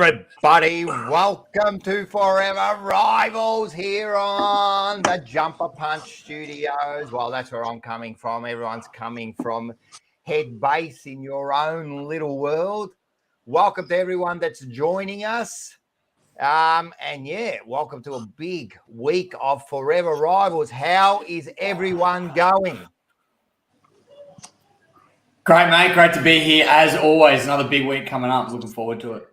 Everybody, welcome to Fourever Rivals here on the Jumper Punch Studios. Well, that's where I'm coming from. Everyone's coming from head base in your own little world. Welcome to everyone that's joining us. Welcome to a big week of Fourever Rivals. How is everyone going? Great, mate. Great to be here as always. Another big week coming up. Looking forward to it.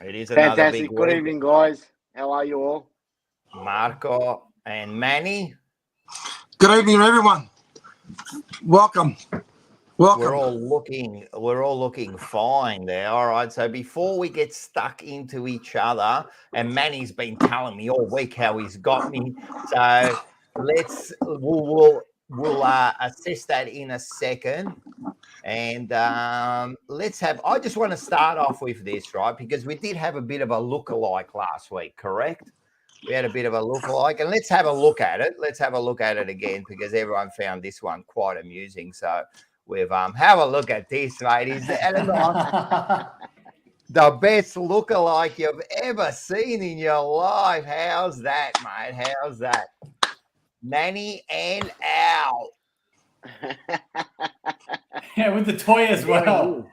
It is another fantastic. big week. Good evening, guys. How are you all? Marco and Manny. Good evening, everyone. Welcome. We're all looking fine there. All right. So before we get stuck into each other, and Manny's been telling me all week how he's got me. So we'll assess that in a second. And I just want to start off with this, right? Because we did have a bit of a lookalike last week, correct? We had a bit of a lookalike, and let's have a look at it. Let's have a look at it again because everyone found this one quite amusing. So we've have a look at this, mate. Is the best lookalike you've ever seen in your life? How's that, mate? How's that? Manny and Al. Yeah, with the toy as well.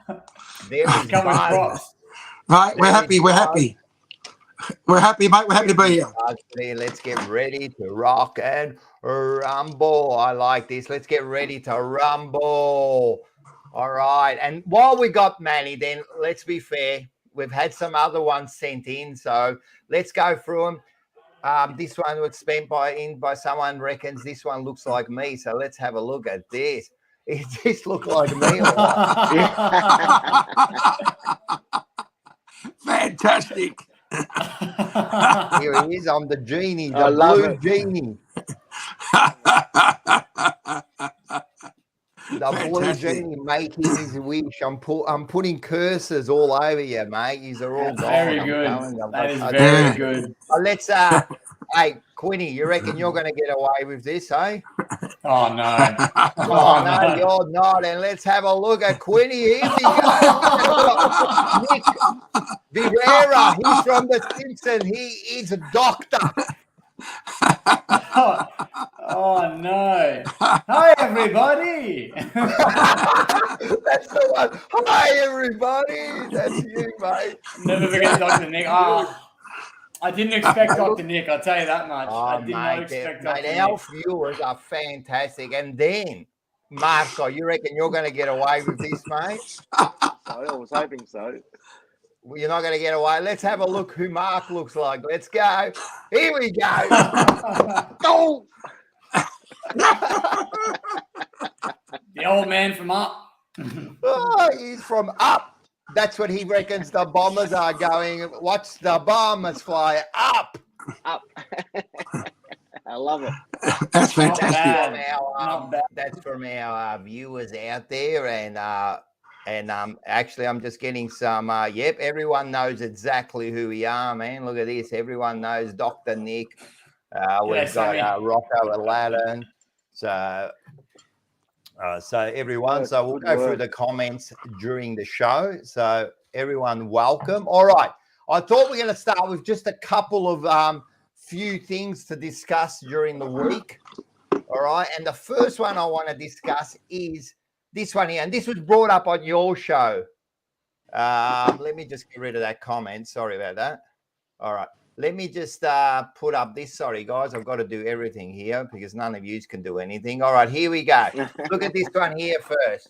There is props. Right, we're happy, mate. We're happy to be here. Let's get ready to rock and rumble. I like this. Let's get ready to rumble. All right. And while we got Manny, then let's be fair. We've had some other ones sent in, so let's go through them. This one was spent by someone reckons this one looks like me. So let's have a look at this. It just looked like me. Fantastic. Here he is. I'm the genie, the blue genie. The blue genie making his wish. I'm putting curses all over you, mate. These are all gone. Very good. That is very good. Let's hey, Quinny, you reckon you're going to get away with this, eh? Oh, no. Oh, no, you're not. And let's have a look at Quinny. Here we go. Nick Fourever. He's from The Simpsons. He is a doctor. Oh, no. Hi, everybody. That's the one. Hi, everybody. That's you, mate. Never forget Dr. Nick. Oh, I didn't expect Dr. Nick. I'll tell you that much. I did not expect Dr. Nick. Our viewers are fantastic. And then, Marco, you reckon you're going to get away with this, mate? I was hoping so. Well, you're not going to get away. Let's have a look who Mark looks like. Let's go. Here we go. Go! The old man from Up. Oh, he's from Up. That's what he reckons the Bombers are going. Watch the Bombers fly up. Up. I love it. That's fantastic. That's from our viewers out there. And actually, I'm just getting some. Everyone knows exactly who we are, man. Look at this. Everyone knows Dr. Nick. We've got Rocco Aladdin. So everyone. So we'll go through the comments during the show. So everyone, welcome. All right. I thought we're going to start with just a couple of few things to discuss during the week. All right. And the first one I want to discuss is this one here, and this was brought up on your show. Let me just get rid of that comment. Sorry about that. All right. Let me just put up this. Sorry, guys. I've got to do everything here because none of you can do anything. All right. Here we go. Look at this one here first.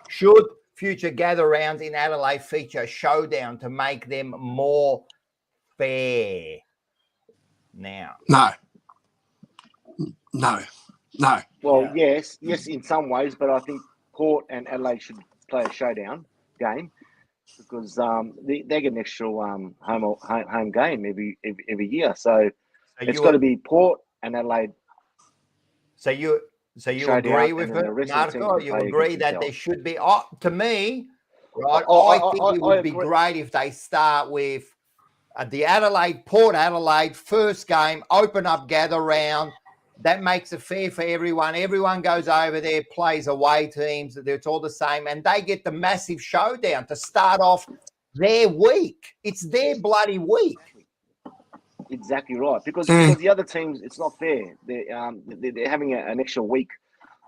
Should future gather rounds in Adelaide feature a showdown to make them more fair? Now. No. Well, yes, in some ways, but I think Port and Adelaide should play a showdown game because they get an extra home game every year. So it's got to be Port and Adelaide. So you agree with it, Marco? You agree that there should be? To me, right? I think it would be great if they start with the Port Adelaide first game, open up, gather round. That makes it fair for everyone. Everyone goes over there, plays away teams. It's all the same. And they get the massive showdown to start off their week. It's their bloody week. Exactly right. Because the other teams, it's not fair. They're having an extra week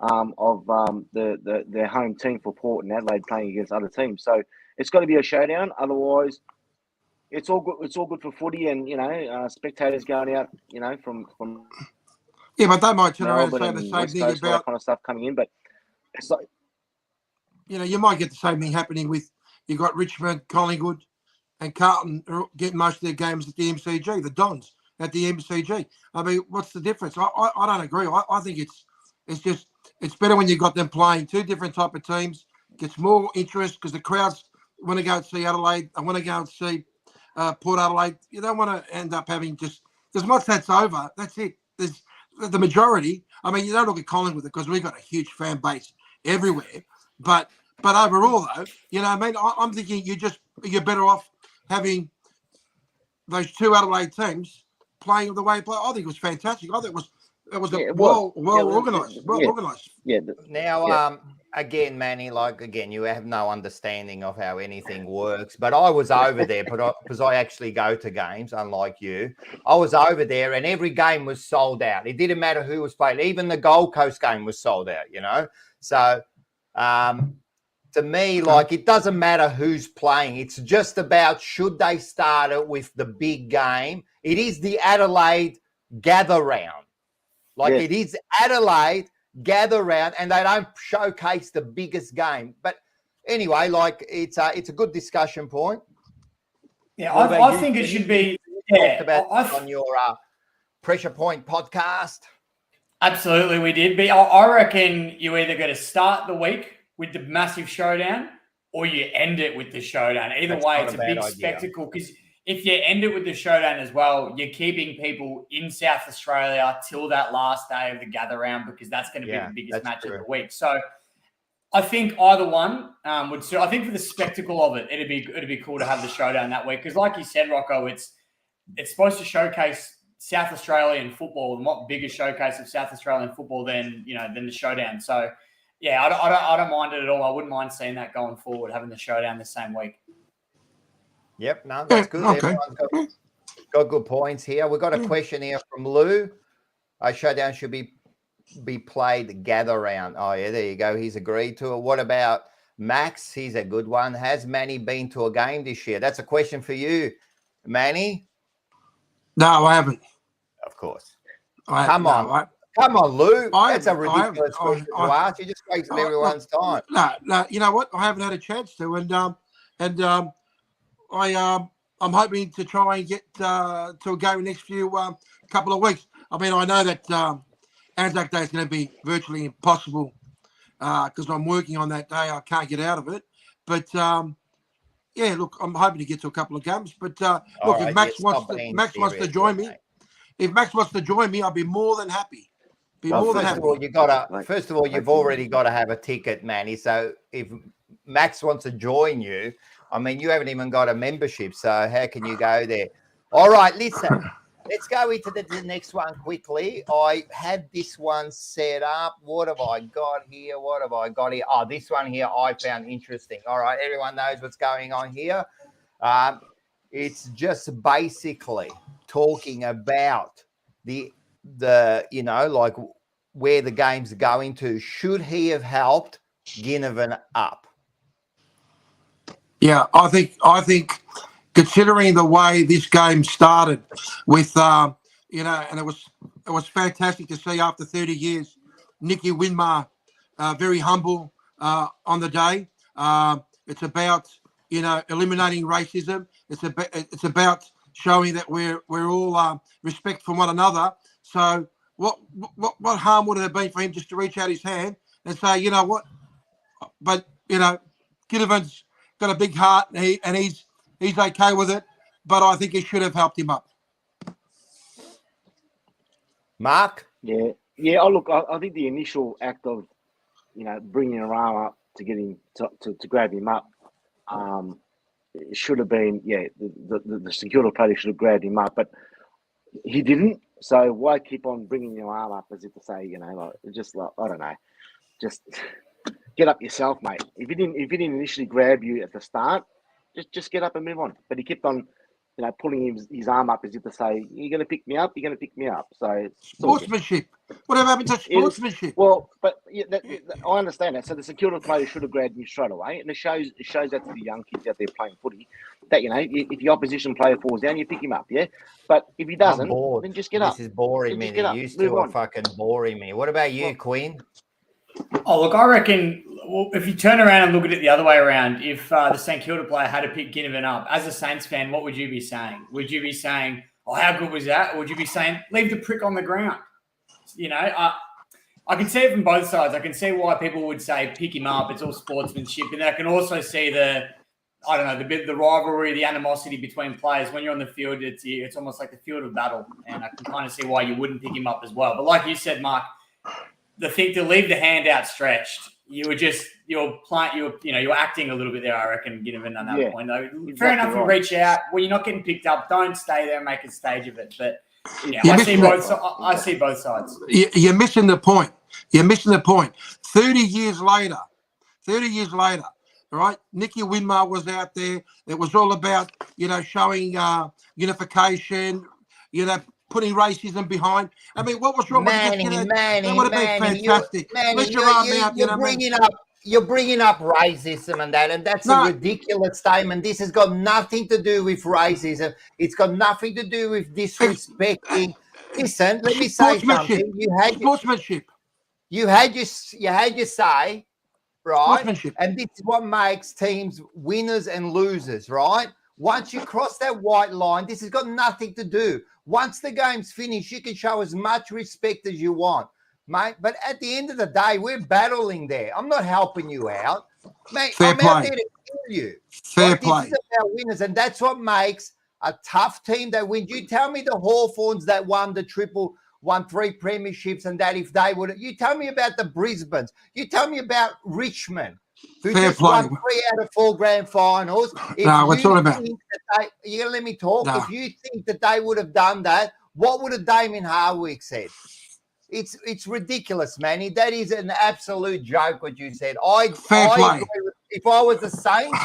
of their home team for Port and Adelaide playing against other teams. So it's got to be a showdown. Otherwise, it's all good. It's all good for footy and spectators going out. From yeah, but they might turn around and Melbourne say the and same West thing Coast, all about that kind of stuff coming in. But it's like, you might get the same thing happening with you got Richmond, Collingwood, and Carlton are getting most of their games at the MCG. The Dons at the MCG. I mean, what's the difference? I don't agree. I think it's better when you've got them playing two different type of teams. Gets more interest because the crowds want to go and see Adelaide. I want to go and see Port Adelaide. You don't want to end up having just once that's over, that's it. There's the majority. I mean, you don't look at Collingwood because we've got a huge fan base everywhere. But overall, though, I mean, I'm thinking you're better off having those two Adelaide teams playing the way they play. I think it was fantastic. I think it was well organised. Organised. Yeah. Now, again, Manny, you have no understanding of how anything works. But I was over there because I actually go to games, unlike you. I was over there and every game was sold out. It didn't matter who was playing. Even the Gold Coast game was sold out, So to me, it doesn't matter who's playing. It's just about should they start it with the big game. It is the Adelaide gather round. It is Adelaide gather round, and they don't showcase the biggest game. But anyway, it's a good discussion point. Yeah, I think it should be. Talked about on your Pressure Point podcast. Absolutely, we did. But I reckon you either got to start the week with the massive showdown, or you end it with the showdown. Either way, it's a big spectacle because if you end it with the showdown as well, you're keeping people in South Australia till that last day of the gather round because that's going to be the biggest match of the week. So I think either one would suit. I think for the spectacle of it, it'd be cool to have the showdown that week because, like you said, Rocco, it's supposed to showcase South Australian football, and what bigger showcase of South Australian football than the showdown. So yeah, I don't mind it at all. I wouldn't mind seeing that going forward, having the showdown the same week. Yep, no, that's good. Okay. Everyone's got good points here. We've got a question here from Lou. A showdown should be played gather round. Oh, yeah, there you go. He's agreed to it. What about Max? He's a good one. Has Manny been to a game this year? That's a question for you, Manny. No, I haven't. Of course. Come on, Lou. That's a ridiculous question to ask. You just wasted everyone's time. No. You know what? I haven't had a chance to, I'm hoping to try and get to a game in the next couple of weeks. I mean, I know that Anzac Day is going to be virtually impossible because I'm working on that day. I can't get out of it. But yeah, look, I'm hoping to get to a couple of games. But look, if Max wants to join me, I'll be more than happy. First of all, you've already got to have a ticket, Manny. So if Max wants to join you, I mean, you haven't even got a membership, so how can you go there? All right, listen, let's go into the next one quickly. I had this one set up. What have I got here? Oh, this one here I found interesting. All right, everyone knows what's going on here. It's just basically talking about the where the game's going to. Should he have helped Ginnivan up? Yeah, I think considering the way this game started with and it was fantastic to see after 30 years, Nicky Winmar very humble on the day. It's about eliminating racism. It's about showing that we're all respect for one another. So what harm would it have been for him just to reach out his hand and say, you know what? But Ginnivan's got a big heart and he's okay with it, but I think he should have helped him up. Mark? Yeah. Oh, look, I think the initial act of, bringing your arm up to get him to grab him up, it should have been, the security party should have grabbed him up, but he didn't. So why keep on bringing your arm up as if to say, I don't know, just get up yourself, mate. If he didn't initially grab you at the start, Just get up and move on. But he kept on, pulling his arm up as if to say, "You're going to pick me up. You're going to pick me up." So sportsmanship. Whatever happened to sportsmanship? Well, but I understand that. So the security player should have grabbed him straight away, and it shows that to the young kids out there playing footy that if the opposition player falls down, you pick him up. Yeah, but if he doesn't, then just get up. This is boring me. You used to are fucking boring me. What about you, Quinn? Oh, look, I reckon if you turn around and look at it the other way around, if the St Kilda player had to pick Ginnivan up, as a Saints fan, what would you be saying? Would you be saying, "Oh, how good was that?" Or would you be saying, "Leave the prick on the ground"? I can see it from both sides. I can see why people would say pick him up. It's all sportsmanship, and I can also see the rivalry, the animosity between players. When you're on the field, it's almost like the field of battle, and I can kind of see why you wouldn't pick him up as well. But like you said, Mark, the thing to leave the hand outstretched, you're acting a little bit there. I reckon, Ginnivan on that point. Though, exactly fair enough, right. You reach out. Well, you're not getting picked up. Don't stay there and make a stage of it. But I see both sides. You're missing the point. You're missing the point. 30 years later, right? Nicky Winmar was out there. It was all about, showing unification, putting racism behind. I mean, what was wrong with that? That would have been fantastic. You're bringing up racism and that's a ridiculous statement. This has got nothing to do with racism. It's got nothing to do with disrespecting. Listen, let me say something. Sportsmanship. You had your say, right? And this is what makes teams winners and losers, right? Once you cross that white line, this has got nothing to do. Once the game's finished, you can show as much respect as you want, mate. But at the end of the day, we're battling there. I'm not helping you out, mate. I'm out there to kill you. Fair play. This is about winners, and that's what makes a tough team that wins. You tell me the Hawthorns that won 3 premierships, and that if they would, you tell me about the Brisbanes. You tell me about Richmond, who just won 3 out of 4 grand finals. What's all about? You're going to let me talk? No. If you think that they would have done that, what would have Damien Hardwick said? It's ridiculous, Manny. That is an absolute joke what you said. If I was the Saints,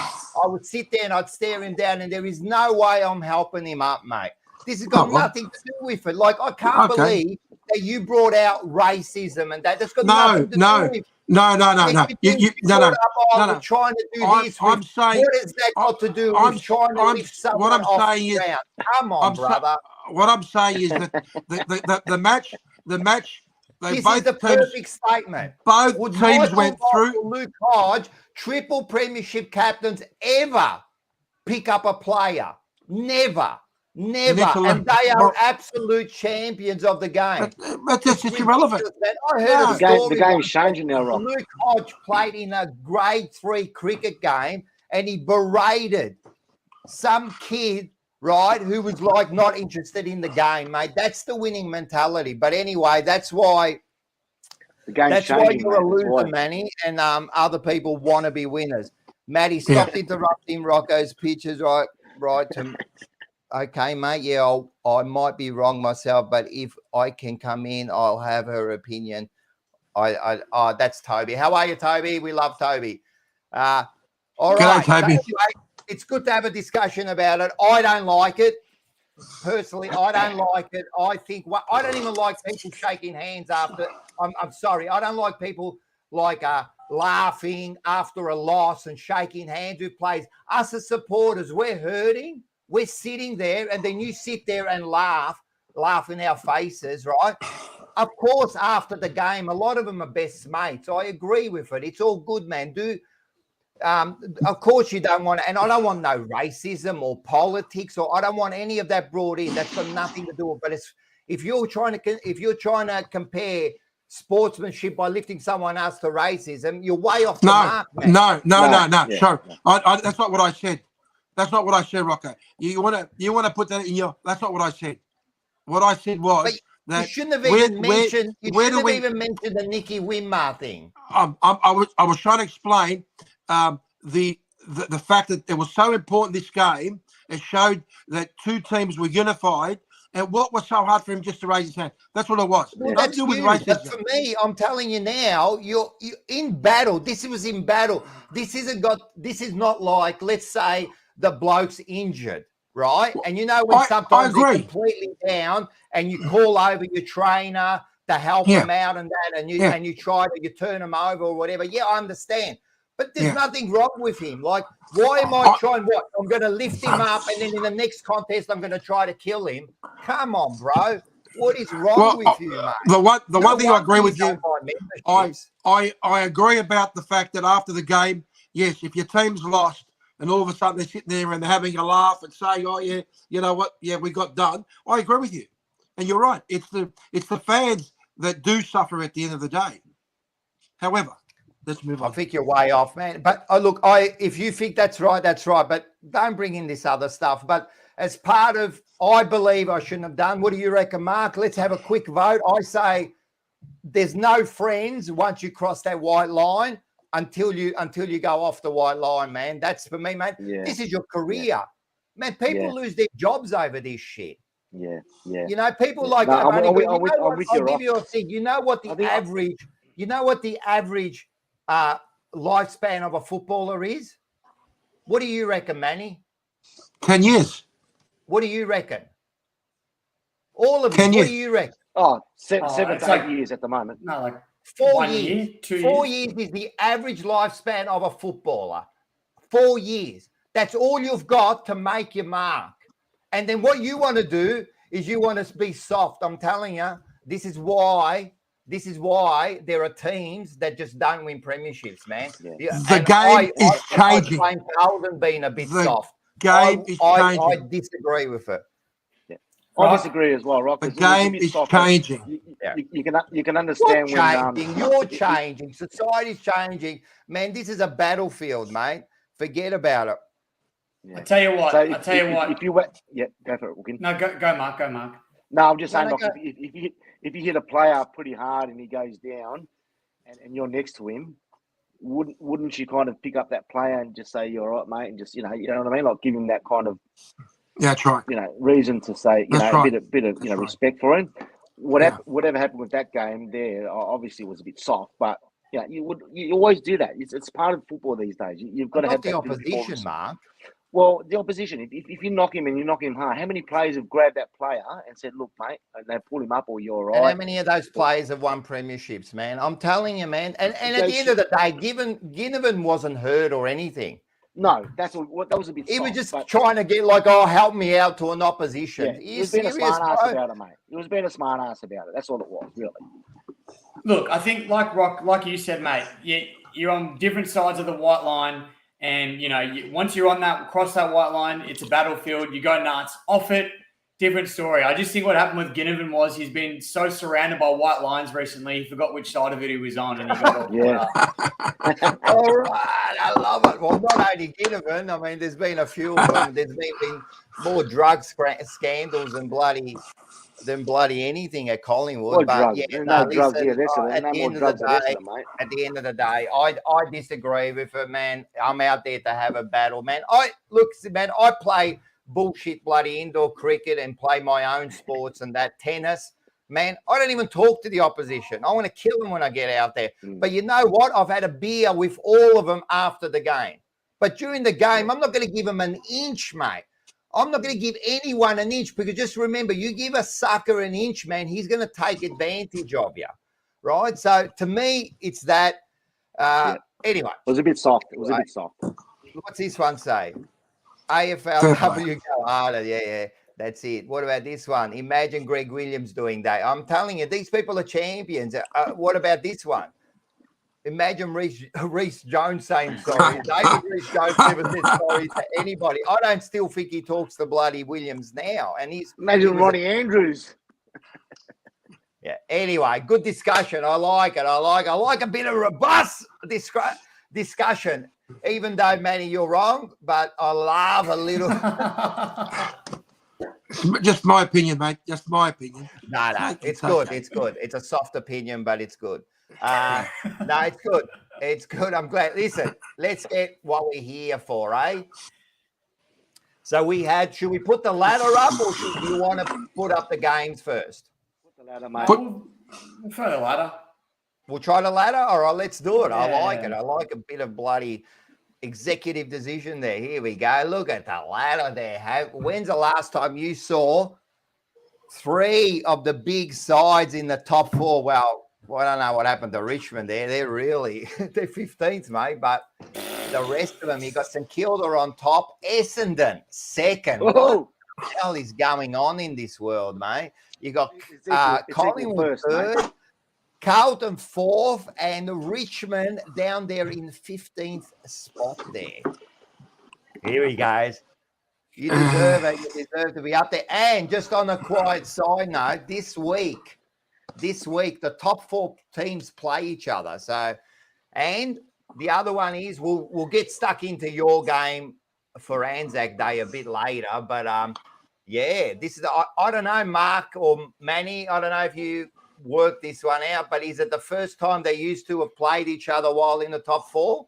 I would sit there and I'd stare him down, and there is no way I'm helping him up, mate. This has got nothing to do with it. Like, I can't believe that you brought out racism and that. That's got nothing to do with it. No. We're trying to do this. I'm saying, what has that got to do with trying to lift someone off the ground? Come on, brother. What I'm saying is that the match. This is the perfect statement. Both teams went through. Luke Hodge, triple premiership captains, ever pick up a player. Never. And they are absolute champions of the game. But that's just irrelevant. I heard a story. The game's changing now, Rob. Luke Hodge played in a grade 3 cricket game, and he berated some kid, right, who was like not interested in the game, mate. That's the winning mentality. But anyway, that's why you're a loser, Manny, and other people want to be winners. Matty, stop interrupting Rocco's pitches, right to. Okay, mate. Yeah, I might be wrong myself, but if I can come in, I'll have her opinion. That's Toby. How are you, Toby? We love Toby. All right, Toby. So anyway, it's good to have a discussion about it. I don't like it. Personally, I don't like it. I don't even like people shaking hands after. I'm sorry. I don't like people laughing after a loss and shaking hands with players. Us as supporters, we're hurting. We're sitting there, and then you sit there and laugh in our faces, right? Of course, after the game, a lot of them are best mates. I agree with it. It's all good, man. Of course, you don't want, and I don't want no racism or politics, or I don't want any of that brought in. That's got nothing to do with it. But if you're trying to compare sportsmanship by lifting someone else to racism, you're way off the mark, man. No. Yeah. Sure, that's not what I said. That's not what I said, Rocco. You want to put that in your. That's not what I said. What I said was that you shouldn't have even mentioned. You shouldn't have even mentioned the Nicky Winmar thing. I was trying to explain the fact that it was so important. This game, it showed that 2 teams were unified. And what was so hard for him just to raise his hand? That's what it was. Well, that's with racism. But for me, I'm telling you now, you're in battle. This was in battle. This is not like, let's say, the bloke's injured, right? And you know when sometimes they're completely down and you call over your trainer to help them out and that, and you try to turn them over or whatever. Yeah, I understand. But there's nothing wrong with him. Like, why am I trying what? I'm going to lift him up and then in the next contest I'm going to try to kill him. Come on, bro. What is wrong with you, mate? The one thing I agree with you, I agree about the fact that after the game, yes, if your team's lost and all of a sudden they're sitting there and they're having a laugh and saying, oh, yeah, you know what? Yeah, we got done. I agree with you. And you're right. It's the fans that do suffer at the end of the day. However, let's move on. I think you're way off, man. But look, if you think that's right, that's right. But don't bring in this other stuff. But as part of, I believe I shouldn't have done. What do you reckon, Mark? Let's have a quick vote. I say there's no friends once you cross that white line until you go off the white line, man. That's for me, man. Yeah. This is your career, man. People lose their jobs over this shit. Yeah. You know, people like I'll give you a thing. You know what the average lifespan of a footballer is? What do you reckon, Manny? 10 years. What do you reckon? All of you. What do you reckon? Seven to 8 years at the moment. No, like 4 years. 4 years is the average lifespan of a footballer. 4 years. That's all you've got to make your mark. And then what you want to do is you want to be soft. I'm telling you, this is why there are teams that just don't win premierships, man. Yeah. The game is changing. I blame Carlton being a bit soft. Game is changing. I disagree with it. Yeah. I disagree as well, Rock. The game is changing. You can understand You're changing. Society's changing. Man, this is a battlefield, mate. Forget about it. Yeah. I tell you what. If you went, go for it, Wilkin. No, go, Mark. Go, Mark. No, I'm just saying, if you hit a player pretty hard and he goes down, and you're next to him, wouldn't you kind of pick up that player and just say you're all right, mate, and just you know what I mean, like give him that kind of that's right, reason to say a bit of respect for him. Whatever happened with that game there, obviously was a bit soft, but you always do that. It's part of football these days. You've got to have the opposition, Mark. Well, the opposition, if you knock him and you knock him hard, how many players have grabbed that player and said, look, mate, and they pull him up or you're all right? And how many of those players have won premierships, man? I'm telling you, man. And at the end of the day, Ginnivan wasn't hurt or anything. No, that was a bit soft. He was just trying to get help me out to an opposition. Yeah, he was being a smart ass about it, mate. He was being a smart ass about it. That's all it was, really. Look, I think like you said, mate, you're on different sides of the white line. And, once you're cross that white line, it's a battlefield. You go nuts. Off it, different story. I just think what happened with Ginnivan was he's been so surrounded by white lines recently, he forgot which side of it he was on. And he got all all right. I love it. Well, not only Ginnivan. I mean, there's been a few of them. There's been more drug scandals than bloody anything at Collingwood. But at the end of the day, I disagree with it, man. I'm out there to have a battle, man. I play bullshit bloody indoor cricket and play my own sports and that tennis. Man, I don't even talk to the opposition. I want to kill them when I get out there. But you know what? I've had a beer with all of them after the game. But during the game, I'm not going to give them an inch, mate. I'm not going to give anyone an inch because just remember, you give a sucker an inch, man, he's going to take advantage of you, right? So to me, it's that. Anyway. It was a bit soft. What's this one say? AFLW go harder. Yeah. That's it. What about this one? Imagine Greg Williams doing that. I'm telling you, these people are champions. What about this one? Imagine Reece Jones saying sorry. David Reece Jones never said sorry to anybody. I don't still think he talks to bloody Williams now. And imagine Ronnie Andrews. Yeah. Anyway, good discussion. I like it. I like a bit of robust discussion. Even though, Manny, you're wrong, but I love a little. Just my opinion, mate. Just my opinion. No, it's good. It's good. It's a soft opinion, but it's good. No, it's good. It's good. I'm glad. Listen, let's get what we're here for, eh? So should we put the ladder up or should you want to put up the games first? Put the ladder, mate. We'll try the ladder. We'll try the ladder? All right, let's do it. Yeah. I like it. I like a bit of bloody executive decision there. Here we go. Look at the ladder there. When's the last time you saw 3 of the big sides in the top 4? Well, I don't know what happened to Richmond there. They're 15th, mate. But the rest of them, you got St Kilda on top, Essendon second. Oh. What the hell is going on in this world, mate? You got Collingwood third, mate. Carlton 4th, and Richmond down there in 15th spot there. Here he goes. You deserve it. You deserve to be up there. And just on a quiet side note, this week, the top 4 teams play each other. So, and the other one is we'll get stuck into your game for Anzac Day a bit later. But, yeah, this is, I don't know, Mark or Manny, I don't know if you work this one out, but is it the first time they used to have played each other while in the top 4?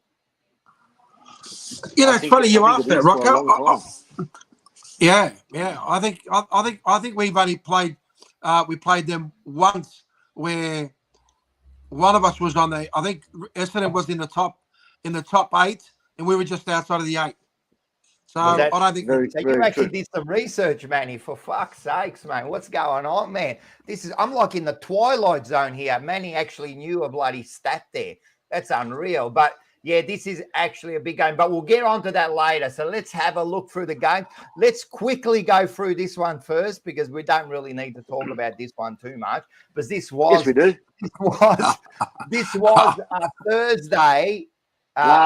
You know, it's funny you asked that, Rocco. Yeah. I think we've only played. We played them once, where one of us was on the. I think Essendon was in the top 8, and we were just outside of the 8. So I don't think you actually did some research, Manny. For fuck's sakes, man, what's going on, man? I'm like in the twilight zone here. Manny actually knew a bloody stat there. That's unreal. But yeah, this is actually a big game. But we'll get onto that later. So let's have a look through the game. Let's quickly go through this one first, because we don't really need to talk about this one too much. Because this was yes, we do. This was Thursday.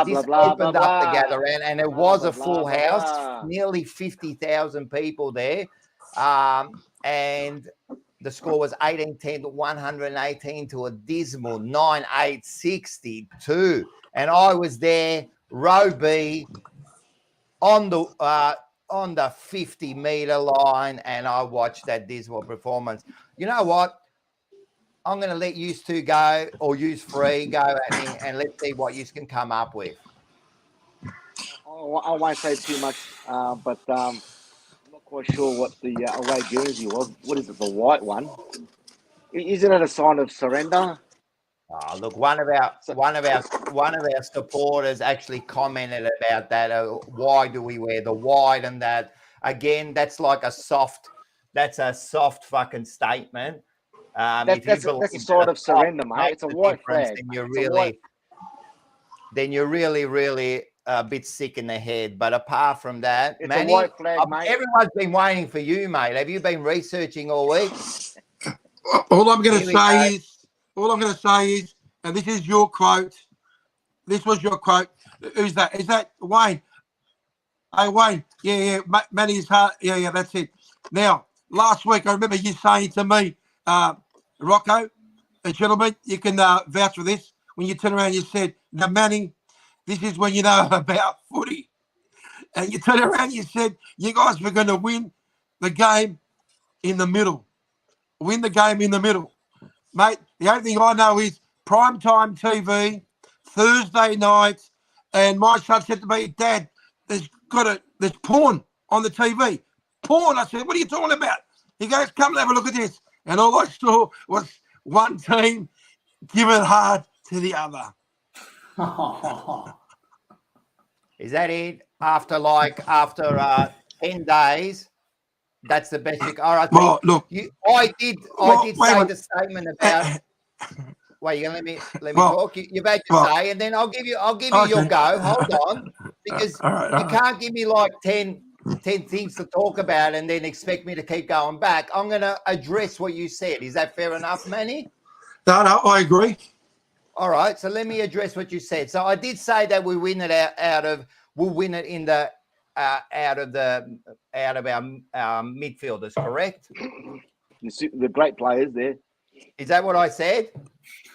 This opened up together, and it was a full house, nearly 50,000 people there. And the score was 18-10 to 118 to a dismal 9-8-62. And I was there, row B, on the 50-meter line, and I watched that dismal performance. You know what? I'm going to let you two go, or use 3 go at me, and let's see what you can come up with. I won't say too much, but I'm not quite sure what the away jersey was. What is it, the white one? Isn't it a sign of surrender? Oh, look, one of our supporters actually commented about that. Why do we wear the white? And that, again, that's like a soft fucking statement. That's a sort of surrender, mate. It's a white flag. Then you're really a bit sick in the head. But apart from that, it's Manny, a white flag, mate. Everyone's been waiting for you, mate. Have you been researching all week? All I'm going to say is, and this is your quote. This was your quote. Who's that? Is that Wayne? Hey, Wayne. Yeah. Manny's heart. Yeah, that's it. Now, last week, I remember you saying to me, Rocco, a gentleman, you can vouch for this. When you turn around, you said, "Now, Manny, this is when you know about footy." And you turn around, you said, "You guys were going to win the game in the middle. Win the game in the middle." Mate, the only thing I know is primetime TV, Thursday nights, and my son said to me, "Dad, there's porn on the TV." Porn. I said, "What are you talking about?" He goes, "Come and have a look at this." And all I saw was one team giving hard to the other. Is that it? After 10 days, that's the best. All right. Well, look, I did say the statement about. Wait, you gonna let me talk? You're about to say, and then I'll give you your go. Hold on, because you can't give me like 10 things to talk about and then expect me to keep going back. I'm going to address what you said. Is that fair enough, Manny? No, I agree. All right, so let me address what you said. So I did say that we win it we'll win it in the out of our midfielders, correct? The great players there. Is that what I said?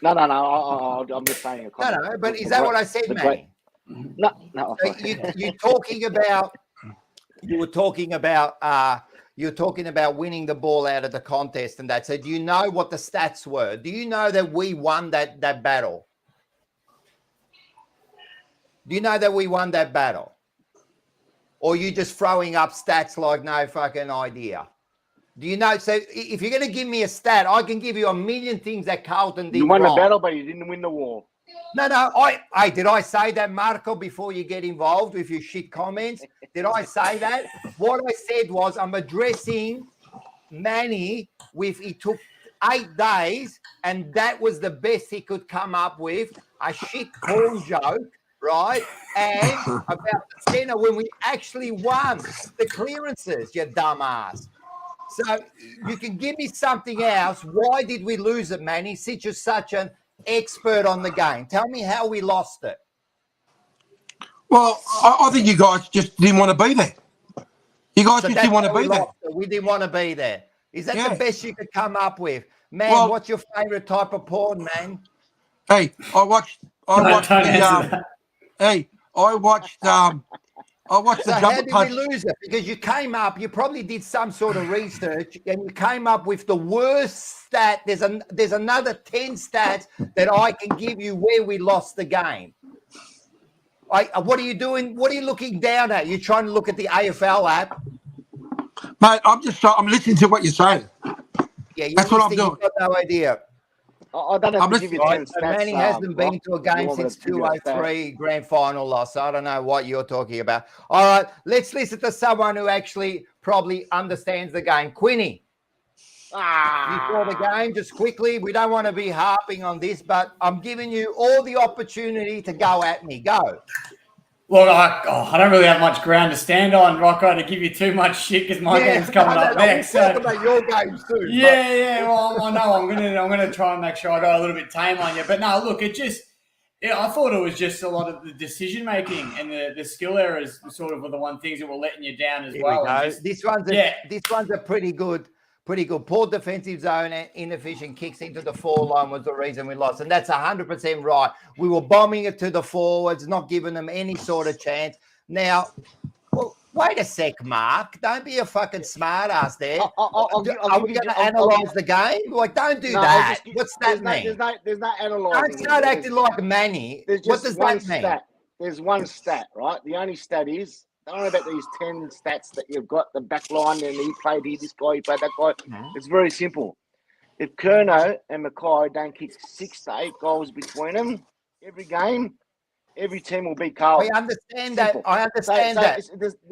No. I'm just saying a comment. No, but is that what I said, Manny? No. So you're talking about. You were talking about winning the ball out of the contest and that. So do you know what the stats were? Do you know that we won that battle? Do you know that we won that battle? Or are you just throwing up stats like no fucking idea? Do you know? So if you're going to give me a stat, I can give you a million things that Carlton did You won wrong. the battle, but you didn't win the war. No. Did I say that, Marco, before you get involved with your shit comments? Did I say that? What I said was I'm addressing Manny with he took 8 days, and that was the best he could come up with. A shit porn joke, right? And about the centre when we actually won the clearances, you dumbass. So you can give me something else. Why did we lose it, Manny? Since you're such an expert on the game, tell me how we lost it. Well, I think you guys just didn't want to be there. You guys just didn't want to be there. We didn't want to be there. Is that the best you could come up with? Man, what's your favourite type of porn, man? Hey, I watched So the how did we lose it? Because you came up, you probably did some sort of research, and you came up with the worst stat. There's another 10 stats that I can give you where we lost the game. What are you doing? What are you looking down at? You're trying to look at the AFL app? Mate, I'm listening to what you're saying. Yeah, that's what I'm doing. You've got no idea. I don't have to give you 10 stats. Manny hasn't been to a game since 2003 grand final loss. So I don't know what you're talking about. All right, let's listen to someone who actually probably understands the game. Quinny, you saw the game just quickly. We don't want to be harping on this, but I'm giving you all the opportunity to go at me. Go. Look, I don't really have much ground to stand on, Rocco, to give you too much shit because my game's coming up next. We'll talk about your game too. Yeah. Well, I know I'm gonna try and make sure I go a little bit tame on you. But no, look, I thought it was just a lot of the decision making and the skill errors sort of were the one things that were letting you down as well. This one's a pretty good. Poor defensive zone and inefficient kicks into the forward line was the reason we lost. And that's 100% right. We were bombing it to the forwards, not giving them any sort of chance. Now, wait a sec, Mark. Don't be a fucking smart ass there. Are we going to analyse the game? Like, don't do that. What's that mean? There's no analysing. Don't start acting like Manny. What does that mean? There's one stat, right? The only stat is, don't worry about these 10 stats that you've got, the back line, and he played here, this guy, he played that guy. It's very simple. If Curnow and Mackay don't kick 6 to 8 goals between them every game, every team will beat Carlton. I understand that. I understand that.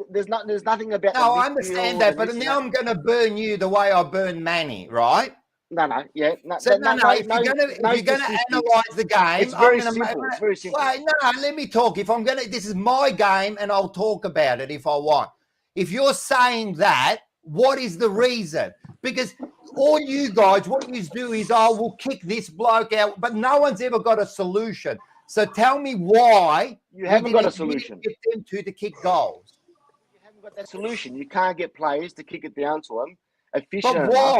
There's nothing about. No, I understand that, but now I'm going to burn you the way I burned Manny, right? No. If you're going to analyse the game, it's very simple. It's very simple. Wait, no, let me talk. This is my game, and I'll talk about it if I want. If you're saying that, what is the reason? Because all you guys, what you do is, we'll kick this bloke out, but no one's ever got a solution. So tell me why you haven't got a solution. Get them to kick goals. You haven't got that solution. You can't get players to kick it down to them efficient. But why?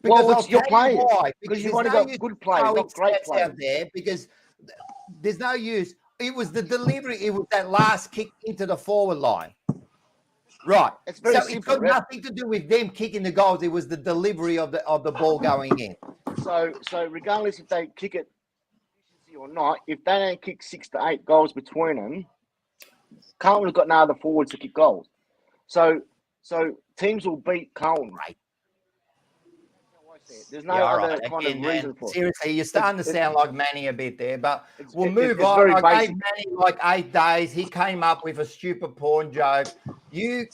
Enough. Because you're playing. Because you've only got good players, not great players out there. Because there's no use. It was the delivery. It was that last kick into the forward line. Right. It's very simple. It's got nothing to do with them kicking the goals. It was the delivery of the ball going in. So regardless if they kick it or not, if they don't kick 6 to 8 goals between them, Carlton have got no other forwards to kick goals. So teams will beat Carlton. Right. There's no other kind of reason for it. Seriously, you're starting to sound like Manny a bit there, but we'll move on. I gave Manny like 8 days. He came up with a stupid porn joke. You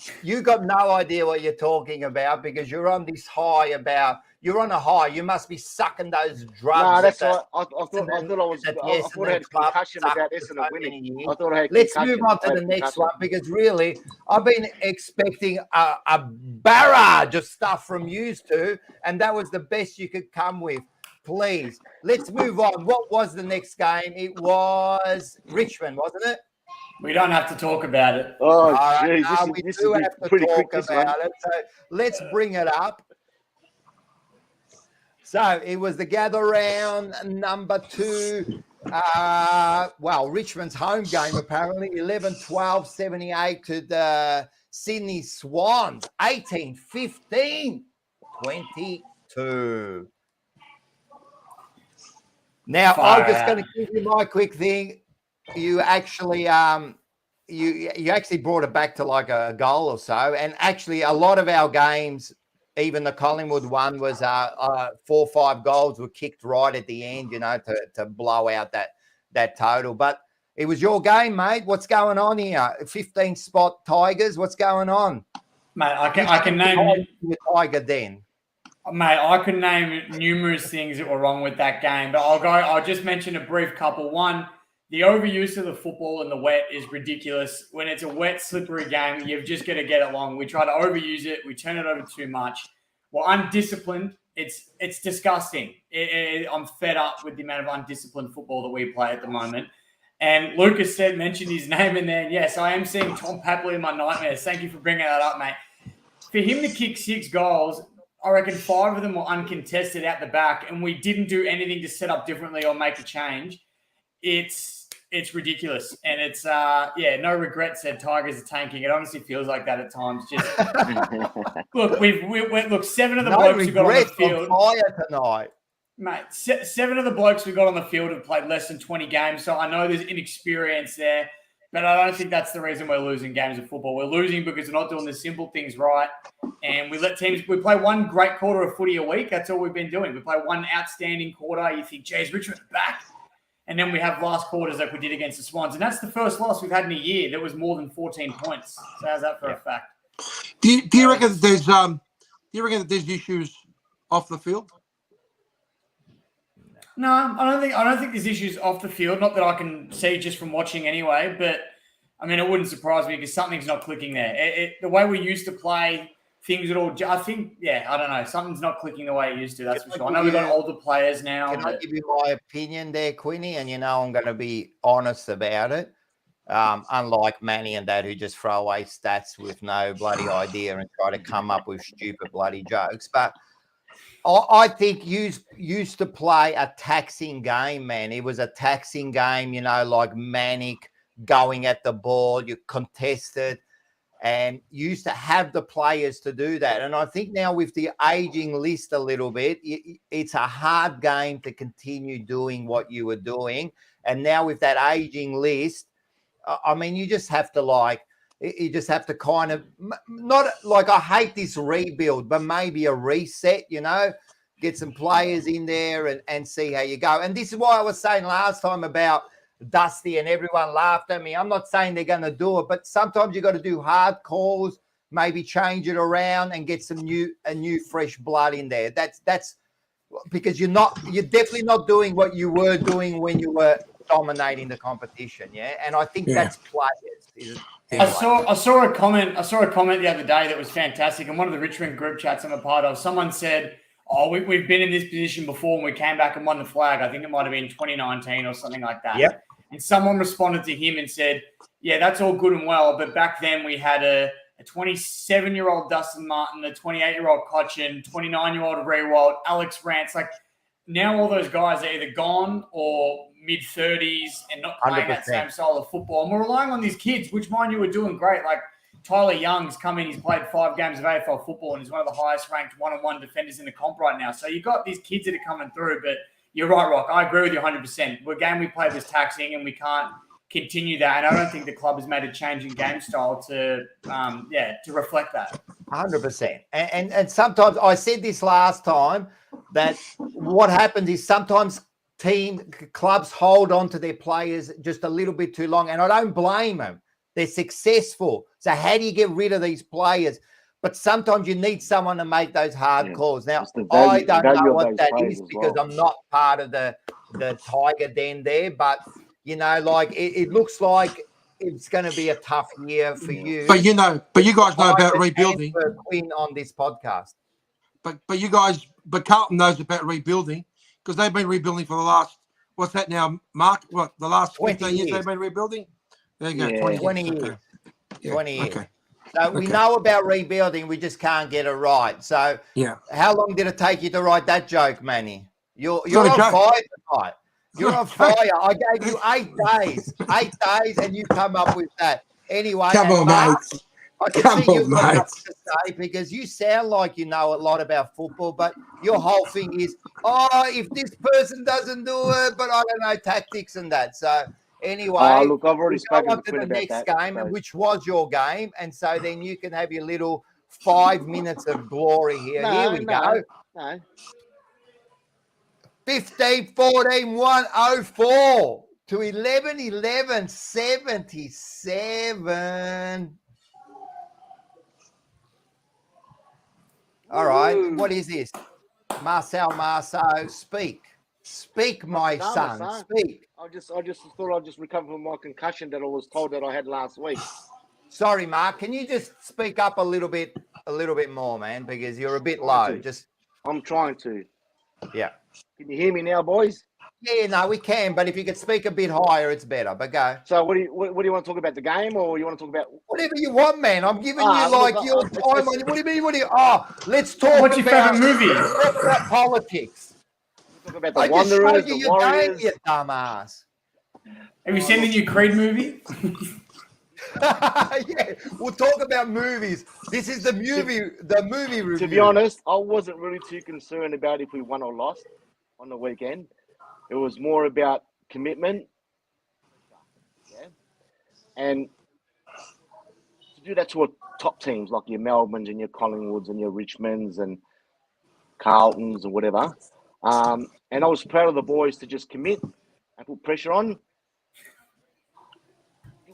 got no idea what you're talking about because you're on this high about. You're on a high. You must be sucking those drugs. No, that's right. I thought I had concussion about Essendon winning. Let's move on to the next one because really, I've been expecting a barrage of stuff from you two, and that was the best you could come with. Please, let's move on. What was the next game? It was Richmond, wasn't it? We don't have to talk about it. Oh, jeez. We do have to talk about it. So let's bring it up. So it was the gather round number 2. Richmond's home game, apparently 11-12, 78 to the Sydney Swans, 18-15, 22. Now, I'm just going to give you my quick thing. You actually you actually brought it back to like a goal or so. And actually, a lot of our games, even the Collingwood one, was 4 or 5 goals were kicked right at the end, to blow out that total. But it was your game, mate. What's going on here? 15 spot Tigers. What's going on, mate? I can name the Tiger then. Mate, I could name numerous things that were wrong with that game, but I'll just mention a brief couple. One, the overuse of the football in the wet is ridiculous. When it's a wet, slippery game, you've just got to get it long. We try to overuse it. We turn it over too much. Well, undisciplined, it's disgusting. I'm fed up with the amount of undisciplined football that we play at the moment. And Lucas mentioned his name in there. Yes, I am seeing Tom Papley in my nightmares. Thank you for bringing that up, mate. For him to kick 6 goals, I reckon 5 of them were uncontested out the back, and we didn't do anything to set up differently or make a change. It's ridiculous, and it's no regret. Said Tigers are tanking. It honestly feels like that at times. Just look, 7 of the blokes who got on the field fire tonight, mate. 7 of the blokes we got on the field have played less than 20 games, so I know there's inexperience there. But I don't think that's the reason we're losing games of football. We're losing because we're not doing the simple things right. And we play one great quarter of footy a week. That's all we've been doing. We play one outstanding quarter. You think, geez, Richmond's back. And then we have last quarters like we did against the Swans. And that's the first loss we've had in a year that was more than 14 points. So how's that for a fact? Do you reckon that there's issues off the field? No, I don't think there's issues off the field. Not that I can see just from watching anyway. But I mean, it wouldn't surprise me because something's not clicking there. The way we used to play, things at all. I think, I don't know. Something's not clicking the way it used to. That's for sure. I know we've got older players now. Can I give you my opinion there, Quinny? And I'm going to be honest about it. Unlike Manny and Dad, who just throw away stats with no bloody idea and try to come up with stupid bloody jokes, but I think used to play a taxing game, man. It was a taxing game, like manic, going at the ball, you contested, and used to have the players to do that. And I think now with the aging list a little bit, it's a hard game to continue doing what you were doing. And now with that aging list, I mean, you just have to kind of, not like, I hate this rebuild, but maybe a reset, get some players in there and see how you go. And this is why I was saying last time about Dusty and everyone laughed at me. I'm not saying they're going to do it, but sometimes you got to do hard calls, maybe change it around and get some new fresh blood in there. That's because you're definitely not doing what you were doing when you were dominating the competition. Yeah. And I think that's players. I saw a comment the other day that was fantastic. In one of the Richmond group chats I'm a part of, someone said, we've been in this position before and we came back and won the flag. I think it might have been 2019 or something like that. Yep. And someone responded to him and said, yeah, that's all good and well, but back then we had a 27-year-old Dustin Martin, a 28-year-old Cochin, 29-year-old Rewald, Alex Rance. Like, now all those guys are either gone or mid-30s and not playing 100%. That same style of football. And we're relying on these kids, which, mind you, are doing great. Like, Tyler Young's come in, he's played 5 games of AFL football and he's one of the highest-ranked one-on-one defenders in the comp right now. So you've got these kids that are coming through, but you're right, Rock. I agree with you 100%. The game we played was taxing and we can't continue that. And I don't think the club has made a change in game style to reflect that. 100%. And sometimes, I said this last time, that what happens is sometimes clubs hold on to their players just a little bit too long, and I don't blame them. They're successful. So how do you get rid of these players? But sometimes you need someone to make those hard calls. Now, I don't know what that is because I'm not part of the Tiger Den there, but, it looks like it's going to be a tough year for you. But you guys know about rebuilding. Quinn on this podcast. But Carlton knows about rebuilding because they've been rebuilding for the last, what's that now, Mark? What, the last 15 years they've been rebuilding? There you go, yeah. 20 years. Okay. Yeah. 20 years. Okay. So we know about rebuilding, we just can't get it right. So how long did it take you to write that joke, Manny? You're on fire tonight. You're on fire. I gave you 8 days. 8 days and you come up with that. Anyway. Come on, Mark, mate. I can see you've got enough to say because you sound like you know a lot about football, but your whole thing is, if this person doesn't do it, but I don't know tactics and that. So anyway, look, I've already spoken to the next game, which was your game, and so then you can have your little 5 minutes of glory here. Here we go. No. 15-14-1-0-4. to 11-11-77. All right. What is this? Marcel, speak. Speak, my son. Speak. I just thought I'd just recover from my concussion that I was told that I had last week. Sorry, Mark. Can you just speak up a little bit more, man? Because you're a bit low. I'm trying to. Yeah. Can you hear me now, boys? Yeah, no, we can. But if you could speak a bit higher, it's better. But go. So, what do you want to talk about, the game, or you want to talk about whatever you want, man? I'm giving you like your time. What do you mean? Let's talk. What's your favorite movie? Let's talk about politics. Talk about the Wanderers, the Warriors. You dumbass. Have you seen the new Creed movie? Yeah, we'll talk about movies. This is the movie review. To be honest, I wasn't really too concerned about if we won or lost on the weekend. It was more about commitment. Yeah. And to do that to top teams like your Melbournes and your Collingwoods and your Richmonds and Carltons and whatever. And I was proud of the boys to just commit and put pressure on.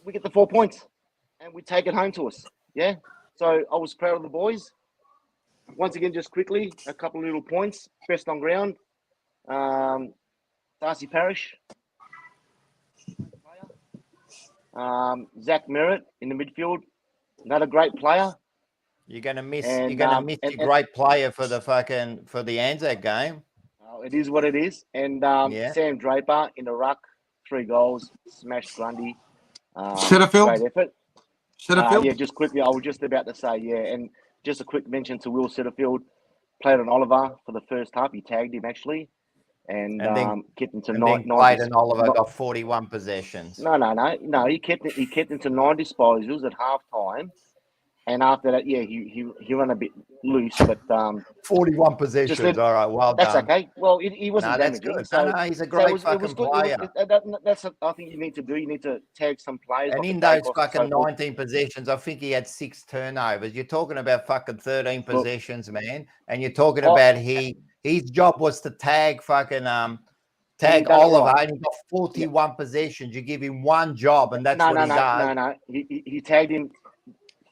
We get the 4 points and we take it home to us. Yeah. So I was proud of the boys. Once again, just quickly, a couple of little points. Best on ground. Darcy Parish. Zach Merritt in the midfield. Another great player. You're gonna miss your great player for the Anzac game. It is what it is. And Sam Draper in the ruck, 3 goals, smashed Grundy. Setterfield? Great effort. Setterfield? Yeah, just quickly, I was just about to say, and just a quick mention to Will Setterfield. Played on Oliver for the first half. He tagged him, actually. And then kept him to 9. Clayton Oliver got 41 possessions. No. He kept him to 9 disposals at half time. And after that, he ran a bit loose, but 41 possessions. All right, well that's done. Okay. Well, he wasn't damaging. Good. So, he's a great fucking player. That's what I think you need to do. You need to tag some players. And in those fucking 19 possessions, I think he had 6 turnovers. You're talking about fucking 13 possessions, man. And you're talking about his job was to tag fucking tag Oliver, right. And he got 41 possessions. You give him one job, and that's what he does. No. He tagged him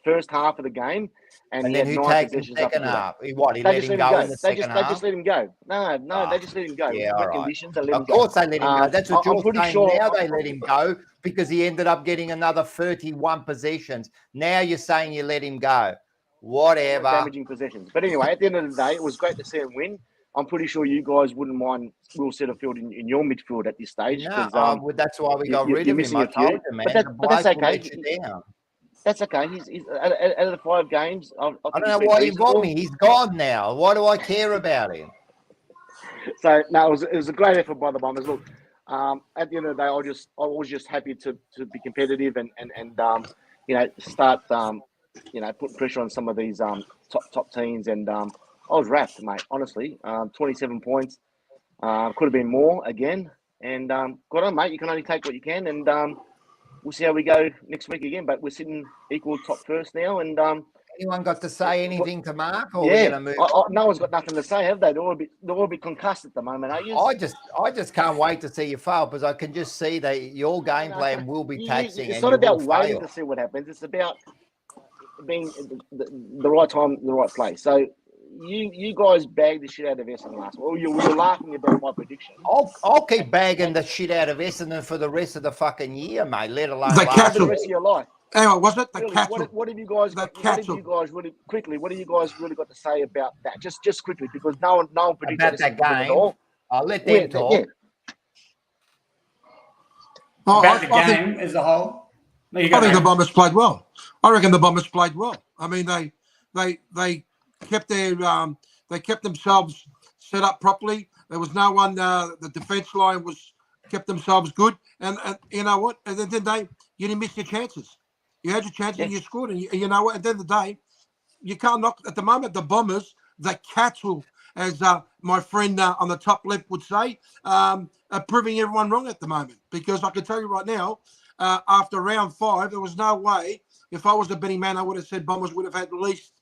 first half of the game, and then who tagged him second half? He let him go in the second half? They just let him go. No, they just let him go. Yeah, all right. Of course they let him go. That's what you're saying. Now they let him go because he ended up getting another 31 possessions. Now you're saying you let him go. Whatever. Damaging possessions. But anyway, at the end of the day, it was great to see him win. I'm pretty sure you guys wouldn't mind Will Setterfield in your midfield at this stage. No, that's why we got rid of him. I told you, man. But that's okay. That's okay. He's out of the 5 games. I don't know why you want me. He's gone now. Why do I care about him? So no, it was a great effort by the Bombers. Look, at the end of the day, I was just happy to be competitive and start putting pressure on some of these top teams. And I was wrapped, mate. Honestly, 27 points could have been more again. And good on, mate. You can only take what you can. And we'll see how we go next week again, but we're sitting equal top first now. And anyone got to say anything to Mark? Or yeah, we're gonna move no one's got nothing to say, have they? They're all a bit concussed at the moment, aren't you? I just can't wait to see you fail because I can just see that your game plan will be taxing. It's not about waiting to see what happens. It's about being the right time, the right place. So you guys bagged the shit out of Essendon last week. You were laughing about my prediction. I'll keep bagging the shit out of Essendon for the rest of the fucking year, mate. Let alone the rest of your life. Anyway, was it the really, cattle? What have you guys? What have you guys really got to say about that? Just quickly, because no one predicted about that game. At all. I'll let them talk. Yeah. About the game as a whole. I think the Bombers played well. I reckon the Bombers played well. I mean, they kept they kept themselves set up properly. There was no one. The defense line kept themselves good, and you know what? At the end of the day, you didn't miss your chances. You had your chances and you scored. And you know what? At the end of the day, you can't knock. At the moment, the Bombers, the cattle, as my friend on the top left would say, are proving everyone wrong at the moment. Because I can tell you right now, after round 5, there was no way. If I was the betting man, I would have said Bombers would have had at least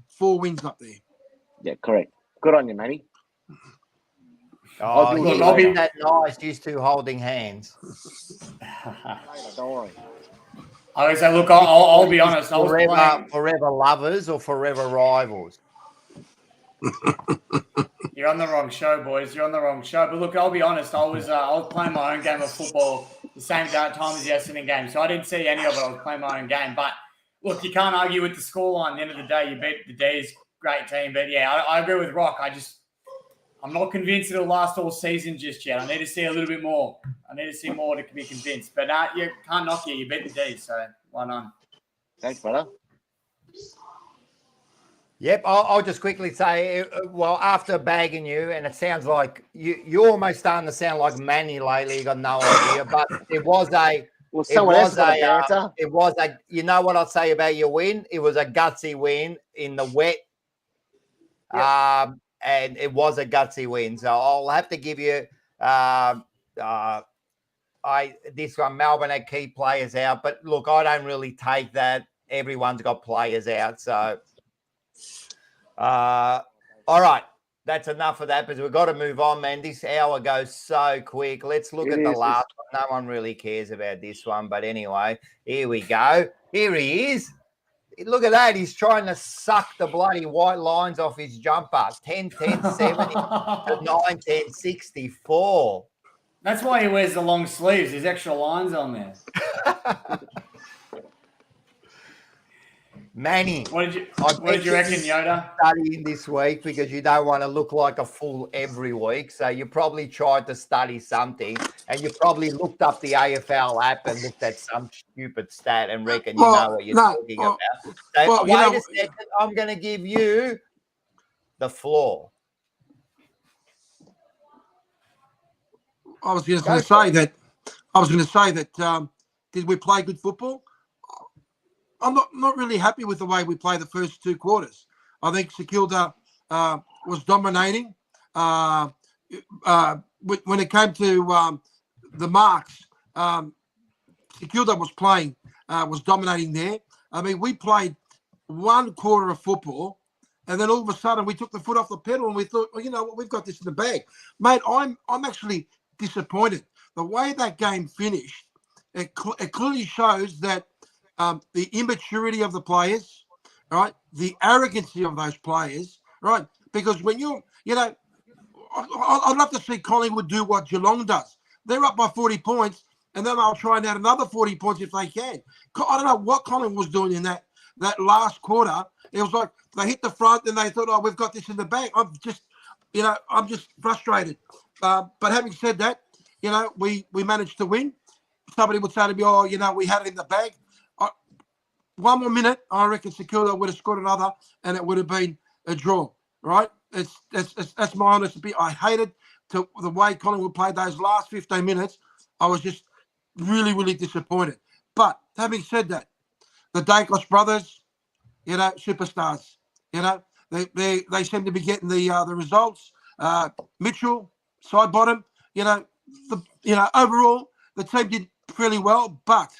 4 wins up there. Yeah, correct. Good on you, Manny. Oh, do it he later. wasn't that nice, used to holding hands. Later, don't worry. I was say, look, I'll be honest. I was playing. Forever lovers or forever rivals? You're on the wrong show, boys. You're on the wrong show. But look, I'll be honest. I was playing my own game of football the same time as the Essendon game, so I didn't see any of it. I was playing my own game. But look, you can't argue with the scoreline. At the end of the day, you beat the D's, great team. But yeah, I agree with Rock. I'm not convinced it'll last all season just yet. I need to see a little bit more. I need to see more to be convinced. But you can't knock it. You beat the D's, so why not? Thanks, brother. Yep, I'll just quickly say, well, after bagging you, and it sounds like you're almost starting to sound like Manny lately. You got no idea, but it was a. Well, someone else got a banter. It was a. You know what I'll say about your win? It was a gutsy win in the wet. Yep. And it was a gutsy win. So I'll have to give you. This one, Melbourne had key players out, but look, I don't really take that. Everyone's got players out, so. All right, that's enough of that because we've got to move on, man. This hour goes so quick. Let's look at the last one. No one really cares about this one, but anyway, here we go. Here he is. Look at that. He's trying to suck the bloody white lines off his jumper. 10, 10, 70 to 9, 10, 64. That's why he wears the long sleeves. There's extra lines on there. Manny, what did you reckon, Yoda? Studying this week because you don't want to look like a fool every week. So you probably tried to study something, and you probably looked up the AFL app and looked at some stupid stat and reckon you know what you're talking about. So wait a second, I'm going to give you the floor. I was going to say that. Did we play good football? I'm not really happy with the way we played the first two quarters. I think Sekilda was dominating. When it came to the marks, Sekilda was dominating there. I mean, we played one quarter of football, and then all of a sudden we took the foot off the pedal and we thought, well, you know what, we've got this in the bag. Mate, I'm actually disappointed. The way that game finished, it clearly shows that the immaturity of the players, right? The arrogancy of those players, right? Because when I'd love to see Collingwood do what Geelong does. They're up by 40 points, and then they'll try and add another 40 points if they can. I don't know what Collingwood was doing in that last quarter. It was like they hit the front and they thought, oh, we've got this in the bag. I'm just frustrated. But having said that, we managed to win. Somebody would say to me, oh, we had it in the bag. One more minute, I reckon Sekilda would have scored another, and it would have been a draw. Right? That's my honest opinion. I hated the way Collingwood played those last 15 minutes. I was just really, really disappointed. But having said that, the Dacos brothers, superstars. They seem to be getting the results. Mitchell, side bottom. Overall, the team did fairly well, but.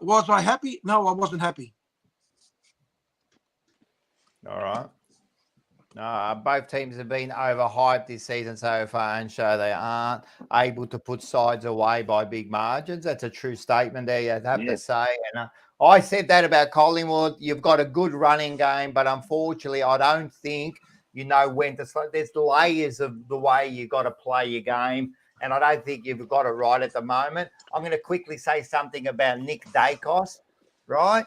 Was I happy? No, I wasn't happy. All right. No, both teams have been overhyped this season so far and show they aren't able to put sides away by big margins. That's a true statement there, you'd have to say. And I said that about Collingwood. You've got a good running game, but unfortunately, I don't think you know when to slow. There's layers of the way you got to play your game. And I don't think you've got it right at the moment. I'm going to quickly say something about Nick Dacos, right?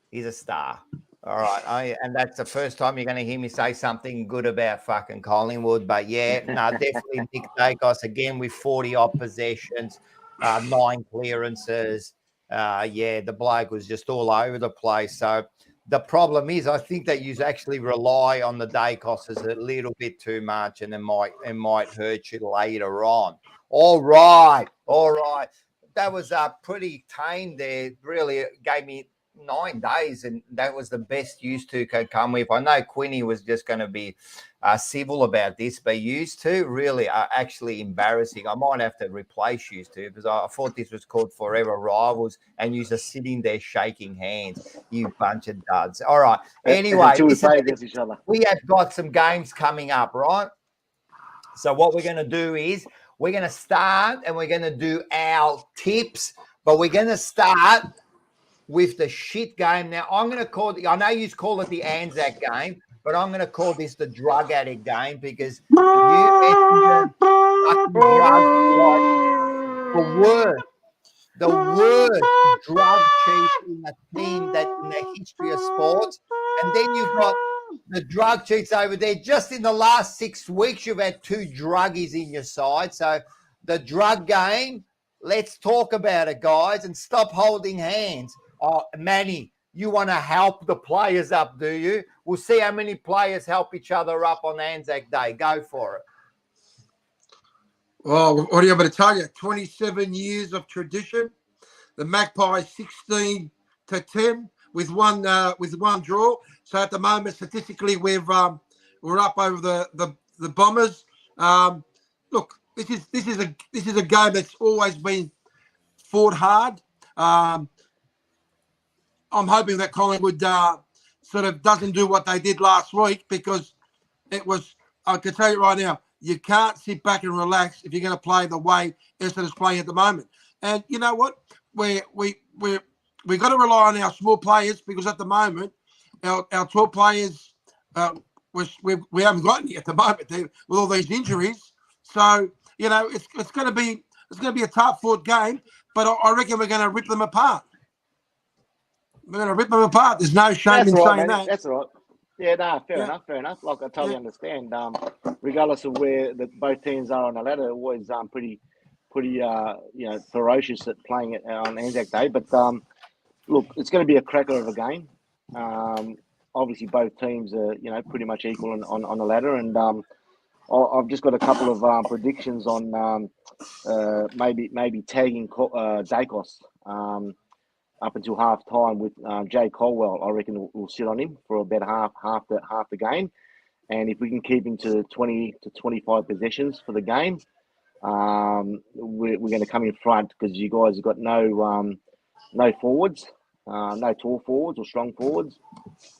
He's a star. All right. And that's the first time you're going to hear me say something good about fucking Collingwood. But definitely Nick Dacos again with 40-odd possessions, 9 clearances. The bloke was just all over the place. So the problem is, I think that you actually rely on the Dacoses a little bit too much, and it might hurt you later on. All right. That was pretty tame there. Really, it gave me 9 days, and that was the best used to could come with. I know Quinny was just going to be civil about this, but used to really are actually embarrassing. I might have to replace used to because I thought this was called Forever Rivals, and you are sitting there shaking hands, you bunch of duds. All right. Anyway, we play against each other. We have got some games coming up, right? So what we're going to do is we're going to start and we're going to do our tips, but we're going to start with the shit game. Now, I'm going to call it, I know you call it the Anzac game, but I'm going to call this the drug addict game because you Essendon fucking drugs like the worst drug chief in a team that in the history of sports. And then you've got the drug chiefs over there. Just in the last 6 weeks, you've had 2 druggies in your side. So the drug game, let's talk about it, guys, and stop holding hands. Oh, Manny, you want to help the players up, do you? We'll see how many players help each other up on Anzac Day. Go for it. Well, what do you want to tell you? 27 years of tradition. The Magpies 16-10 with one draw. So at the moment, statistically, we're up over the Bombers. Look, this is a game that's always been fought hard. I'm hoping that Collingwood sort of doesn't do what they did last week because it was. I can tell you right now, you can't sit back and relax if you're going to play the way Essendon's playing at the moment. And you know what? We got to rely on our small players because at the moment our 12 players we haven't got any at the moment with all these injuries. So it's going to be a tough fought game, but I reckon we're going to rip them apart. We're going to rip them apart. There's no shame in saying that. That's all right. Yeah, no, fair enough. Like I totally understand. Regardless of where both teams are on the ladder, always pretty ferocious at playing it on Anzac Day. But look, it's going to be a cracker of a game. Obviously, both teams are pretty much equal on the ladder, and I've just got a couple of predictions on maybe tagging Dacos up until half time with Jay Colwell. I reckon we'll sit on him for about half the game, and if we can keep him to 20 to 25 possessions for the game, we're going to come in front because you guys have got no forwards, no tall forwards or strong forwards,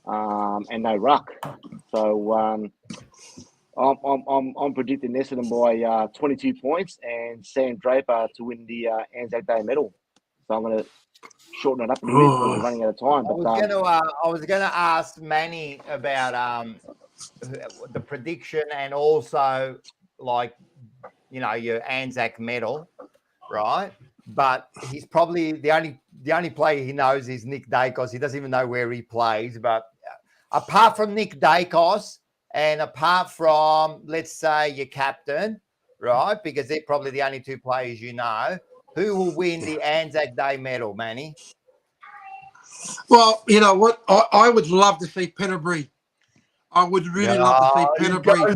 and no ruck. So I'm predicting Essendon by 22 points and Sam Draper to win the Anzac Day medal. So I'm going to shorten it up a little bit because we're running out of time. But I was going to ask Manny about the prediction and also your Anzac medal, right? But he's probably the only player he knows is Nick Dacos. He doesn't even know where he plays. But apart from Nick Dacos and apart from, let's say, your captain, right? Because they're probably the only 2 players you know. Who will win the Anzac Day medal, Manny? Well, you know what? I would love to see Pennebury. I would really love to see Pennebury.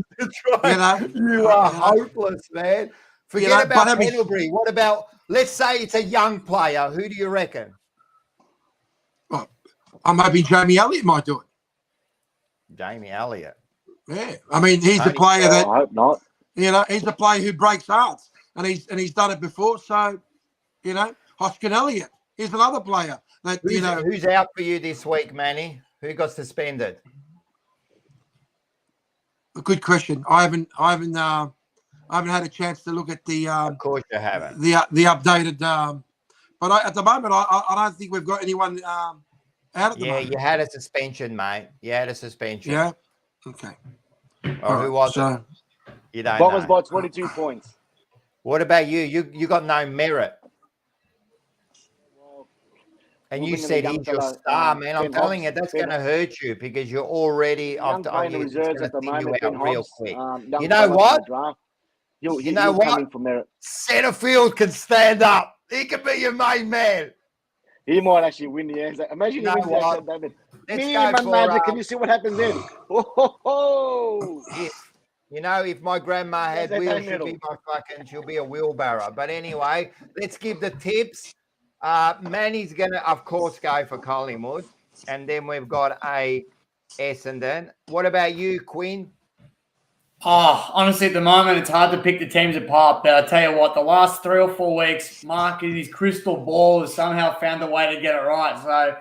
You are hopeless, man. Forget about Pennebury. What about, let's say it's a young player. Who do you reckon? Well, I'm hoping Jamie Elliott might do it. Jamie Elliott. Yeah. I mean, he's the player that I hope not. He's the player who breaks hearts. And he's done it before. So, Hoskin Elliott is another player that who's out for you this week, Manny? Who got suspended? A good question. I haven't had a chance to look at the. Of course you haven't. The updated. But at the moment, I don't think we've got anyone out at the moment. Yeah, you had a suspension, mate. You had a suspension. Yeah. Okay. Or who was it? You don't Bombers know. by 22 points. What about you? You got no merit. And you said he's your star, man. I'm telling you, that's going to hurt you because you're already playing the reserves at the moment. Real quick. You know what? You know what? Setterfield can stand up. He can be your main man. He might actually win the Anzac. Imagine he wins the Anzac, David. Can you see what happens then? If my grandma had wheels, she'll be a wheelbarrow. But anyway, let's give the tips. Manny's going to, of course, go for Collingwood. And then we've got a Essendon. What about you, Quinn? Oh, honestly, at the moment, it's hard to pick the teams apart. But I tell you what, the last 3 or 4 weeks, Mark, his crystal ball has somehow found a way to get it right. So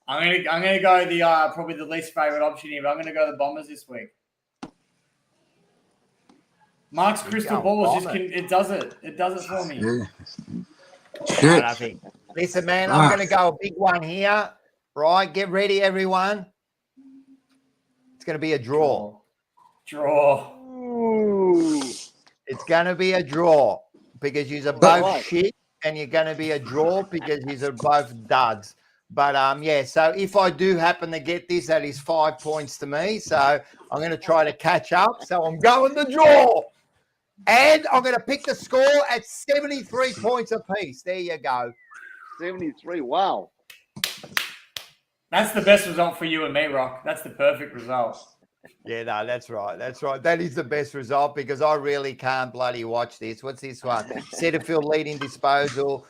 I'm gonna go the probably the least favorite option here, but I'm gonna go the Bombers this week. Mark's crystal ball it does it. It does it for me. Yeah. Shit. I think. Listen, man, I'm going to go a big one here. Right, get ready, everyone. It's going to be a draw. Ooh. It's going to be a draw because you're both shit, and you're going to be a draw because you're both duds. But so if I do happen to get this, that is 5 points to me. So I'm going to try to catch up. So I'm going the draw. And I'm going to pick the score at 73 points apiece. There you go. 73. Wow. That's the best result for you and me, Rock. That's the perfect result. Yeah, no, that's right. That's right. That is the best result because I really can't bloody watch this. What's this one? Setterfield leading disposal.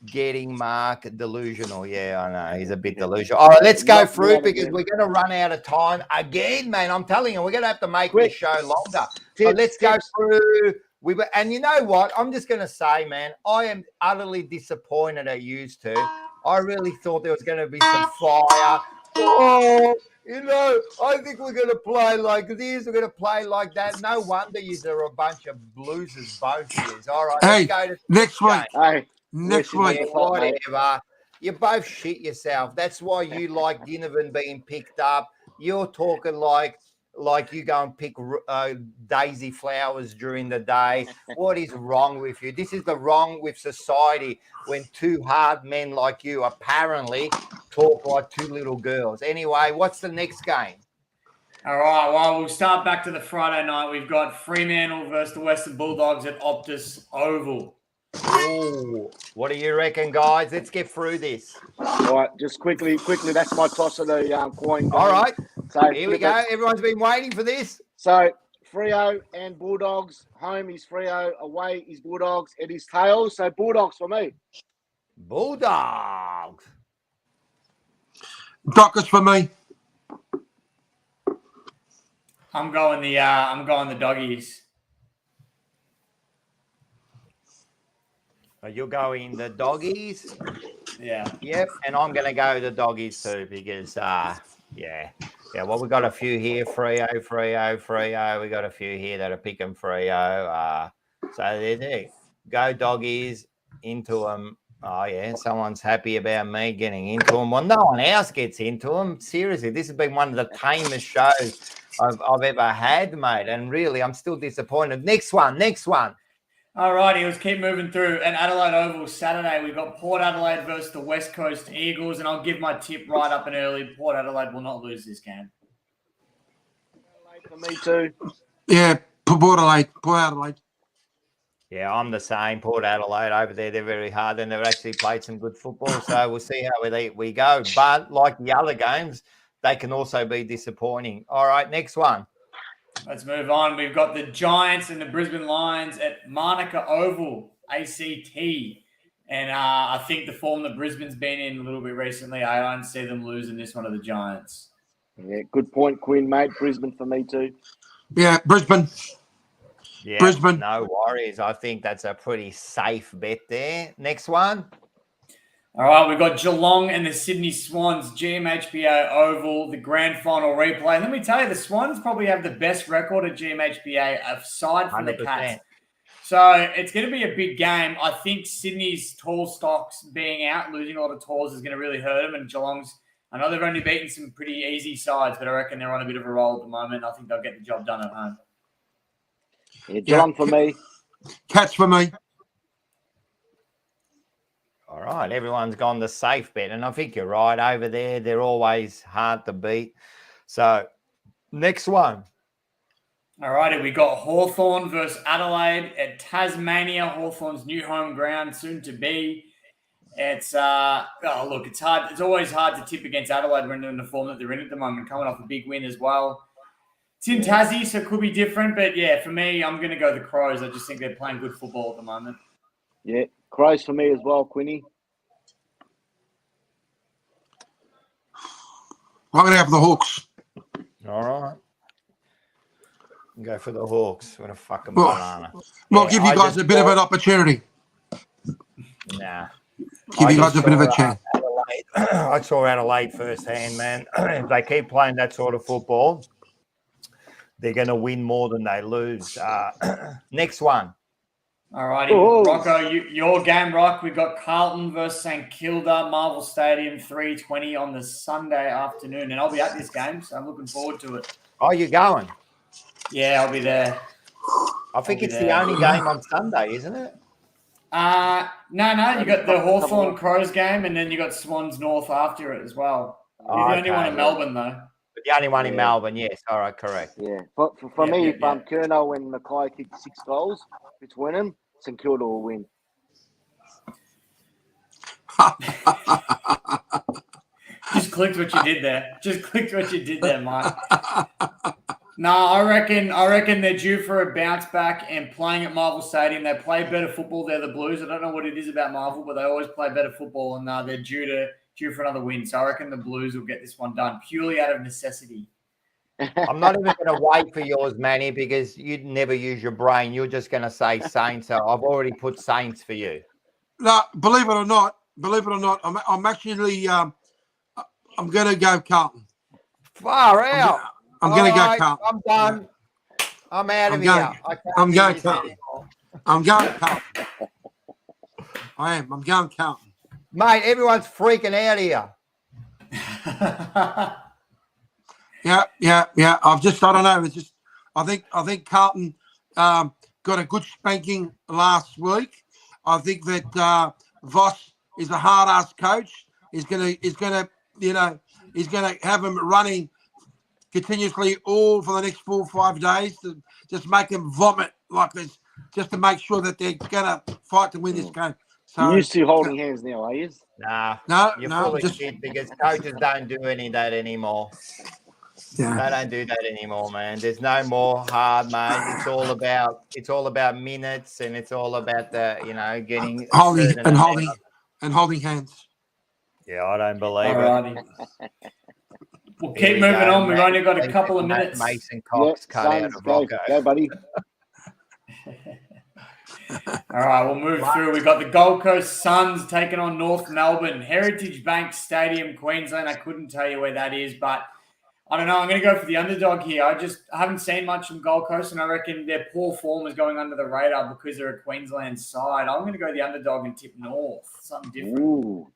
Getting Mark delusional. Yeah, I know. He's a bit delusional. All right, let's go through because we're going to run out of time again, man. I'm telling you, we're going to have to make this show longer. But let's go through. And you know what? I'm just going to say, man, I am utterly disappointed at used to. I really thought there was going to be some fire. Oh, I think we're going to play like this. We're going to play like that. No wonder you are a bunch of losers, both of you. All right, let's go to next week. Hey. Next week. Whatever. You both shit yourself. That's why you like Ginnivan being picked up. You're talking like you go and pick daisy flowers during the day. What is wrong with you? This is the wrong with society when two hard men like you apparently talk like two little girls. Anyway, what's the next game? All right, well, we'll start back to the Friday night. We've got Fremantle versus the Western Bulldogs at Optus Oval. Oh, what do you reckon, guys? Let's get through this. All right, just quickly. That's my toss of the coin. All right, so here we go. Everyone's been waiting for this. So Freo and Bulldogs. Home is Freo. Away is Bulldogs. It is tails. So Bulldogs for me. Bulldogs. Dockers for me. I'm going the doggies. You're going the doggies? Yeah. Yep, and I'm going to go the doggies too because, well, we got a few here, Freo. We got a few here that are picking Freo. So there. Go doggies into them. Oh, yeah, someone's happy about me getting into them. Well, no one else gets into them. Seriously, this has been one of the tamest shows I've ever had, mate. And really, I'm still disappointed. Next one. All righty, let's keep moving through. At Adelaide Oval Saturday, we've got Port Adelaide versus the West Coast Eagles, and I'll give my tip right up and early. Port Adelaide will not lose this game. For me too. Yeah, Port Adelaide. Yeah, I'm the same. Port Adelaide over there, they're very hard, and they've actually played some good football. So we'll see how we go. But like the other games, they can also be disappointing. All right, next one. Let's move on. We've got the Giants and the Brisbane Lions at Manuka Oval, ACT. And I think the form that Brisbane's been in a little bit recently, I don't see them losing this one to the Giants. Yeah, good point, Quinn, mate. Brisbane for me too. Yeah, Brisbane. Yeah, Brisbane. No worries. I think that's a pretty safe bet there. Next one. All right, we've got Geelong and the Sydney Swans, GMHBA Oval, the grand final replay. And let me tell you, the Swans probably have the best record at GMHBA aside from 100%. The Cats. So it's going to be a big game. I think Sydney's tall stocks being out, losing a lot of talls is going to really hurt them. And Geelong's, I know they've only beaten some pretty easy sides, but I reckon they're on a bit of a roll at the moment. I think they'll get the job done at home. Yeah, Geelong for me. Cats for me. All right, everyone's gone the safe bet, and I think you're right over there. They're always hard to beat. So, next one. All righty, we got Hawthorn versus Adelaide at Tasmania. Hawthorn's new home ground, soon to be. It's it's hard. It's always hard to tip against Adelaide when they're in the form that they're in at the moment, coming off a big win as well. It's in Tassie, so it could be different, but yeah, for me, I'm going to go the Crows. I just think they're playing good football at the moment. Yeah, Crows for me as well, Quinny. I'm going to have the Hawks. All right. Go for the Hawks. What a fucking banana. Well, give you guys a bit of an opportunity. Nah. Give you guys a bit of a chance. I saw Adelaide firsthand, man. If they keep playing that sort of football, they're going to win more than they lose. Next one. All righty, Rocco, your game, Rock. We've got Carlton versus St Kilda, Marvel Stadium, 3:20 on the Sunday afternoon. And I'll be at this game, so I'm looking forward to it. Oh, you're going? Yeah, I'll be there. I think it's the only game on Sunday, isn't it? No. You got the Hawthorn Crows game, and then you got Swans North after it as well. You're the only one in Melbourne, though. The only one in Melbourne, yes. All right, correct. Yeah. For me, if Curnow and Mackay kick 6 goals, it's winning. St Kilda will win. Just clicked what you did there. Mike. No, I reckon they're due for a bounce back, and playing at Marvel Stadium, they play better football. They're the Blues. I don't know what it is about Marvel, but they always play better football, and they're due for another win. So I reckon the Blues will get this one done purely out of necessity. I'm not even going to wait for yours, Manny, because you'd never use your brain. You're just going to say Saints. So I've already put Saints for you. No, believe it or not, I'm actually I'm going to go Carlton. Far out. I'm going to go Carlton. I'm done. Yeah. I'm out of here. I'm going Carlton. I'm going Carlton. I am. I'm going Carlton. Mate, everyone's freaking out here. Yeah. I don't know. It's just, I think Carlton got a good spanking last week. I think that Voss is a hard-ass coach. He's gonna have him running continuously all for the next 4 or 5 days to just make him vomit like this, just to make sure that they're gonna fight to win this game. So you're used to holding hands now, are you? No, you're full of shit because coaches don't do any of that anymore. Yeah. They don't do that anymore, man. There's no more hard, mate. It's all about minutes, and it's all about getting holding hands. Yeah, I don't believe it. We'll keep moving on. We've only got a couple of minutes. Mason Cox cut out of Rocco. Go, buddy. All right, we'll move through. We've got the Gold Coast Suns taking on North Melbourne, Heritage Bank Stadium, Queensland. I couldn't tell you where that is, but I don't know. I'm going to go for the underdog here. I haven't seen much from Gold Coast, and I reckon their poor form is going under the radar because they're a Queensland side. I'm going to go the underdog and tip North. Something different. Ooh.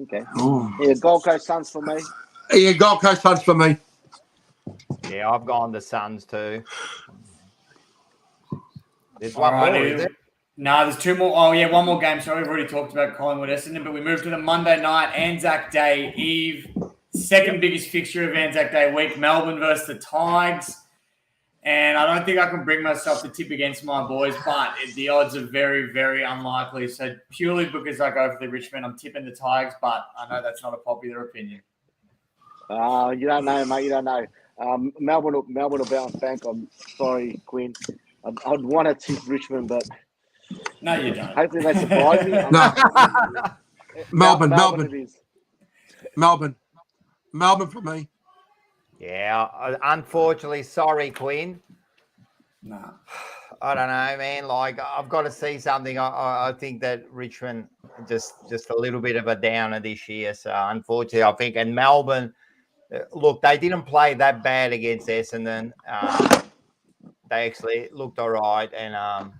Okay. Ooh. Yeah, Gold Coast Suns for me. Yeah, Gold Coast Suns for me. Yeah, I've gone the Suns too. There's one more, is it? No, there's two more. Oh, yeah, one more game. Sorry, we've already talked about Collingwood Essendon, but we move to the Monday night Anzac Day Eve. Second biggest fixture of Anzac Day week, Melbourne versus the Tigers. And I don't think I can bring myself to tip against my boys, but the odds are very, very unlikely. So purely because I go for the Richmond, I'm tipping the Tigers, but I know that's not a popular opinion. You don't know, mate. You don't know. Melbourne will bounce back. I'm sorry, Quinn. I'd want to tip Richmond, but no, you don't. Hopefully they surprise me. No. Melbourne it is. Melbourne for me. Yeah, unfortunately, sorry, Quinn. No. I don't know, man. Like, I've got to see something. I think that Richmond just a little bit of a downer this year. So, unfortunately, I think. And Melbourne, look, they didn't play that bad against Essendon. They actually looked all right. And,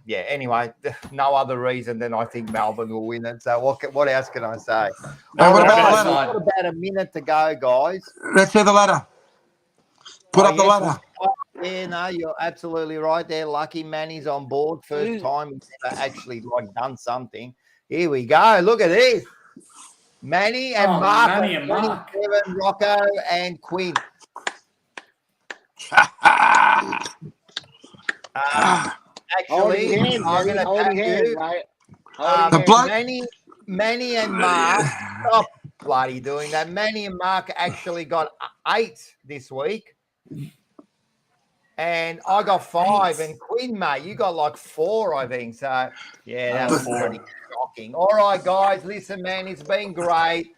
anyway, no other reason than I think Melbourne will win it. So, what else can I say? What about a minute to go, guys? Let's see the ladder. Put up the ladder. Yeah, no, you're absolutely right there. Lucky Manny's on board. First time he's ever actually done something. Here we go. Look at this. Manny and Mark. Manny and Mark. Kevin, Rocco, and Quinn. Actually, I'm going to tell you, Manny and Mark, stop bloody doing that. Manny and Mark actually got 8 this week. And I got 5, and Quinn, mate, you got like 4, I think. So, yeah, that was pretty shocking. All right, guys, listen, man, it's been great.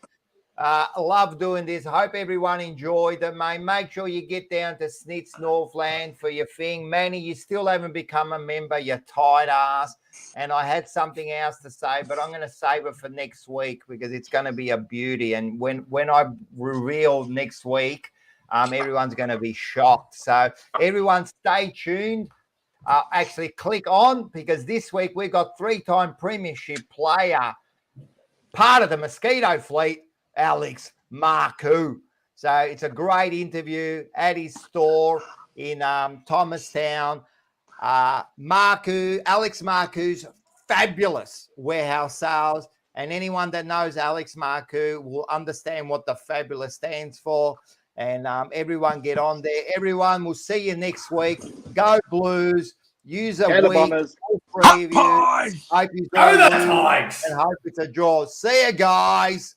Love doing this. Hope everyone enjoyed it, mate. Make sure you get down to Snitz Northland for your thing. Manny, you still haven't become a member, you tight ass. And I had something else to say, but I'm going to save it for next week because it's going to be a beauty. And when I reveal next week, everyone's going to be shocked. So everyone stay tuned. Actually click on, because this week we got 3-time premiership player, part of the Mosquito fleet, Alex Marcoux. So it's a great interview at his store in Thomastown. Alex Marcoux's fabulous warehouse sales. And anyone that knows Alex Marcoux will understand what the fabulous stands for. And everyone get on there. Everyone, we'll see you next week. Go Blues. Use a week. Bombers. All three of you. Hope you Go the Tigers. and hope it's a draw. See you guys.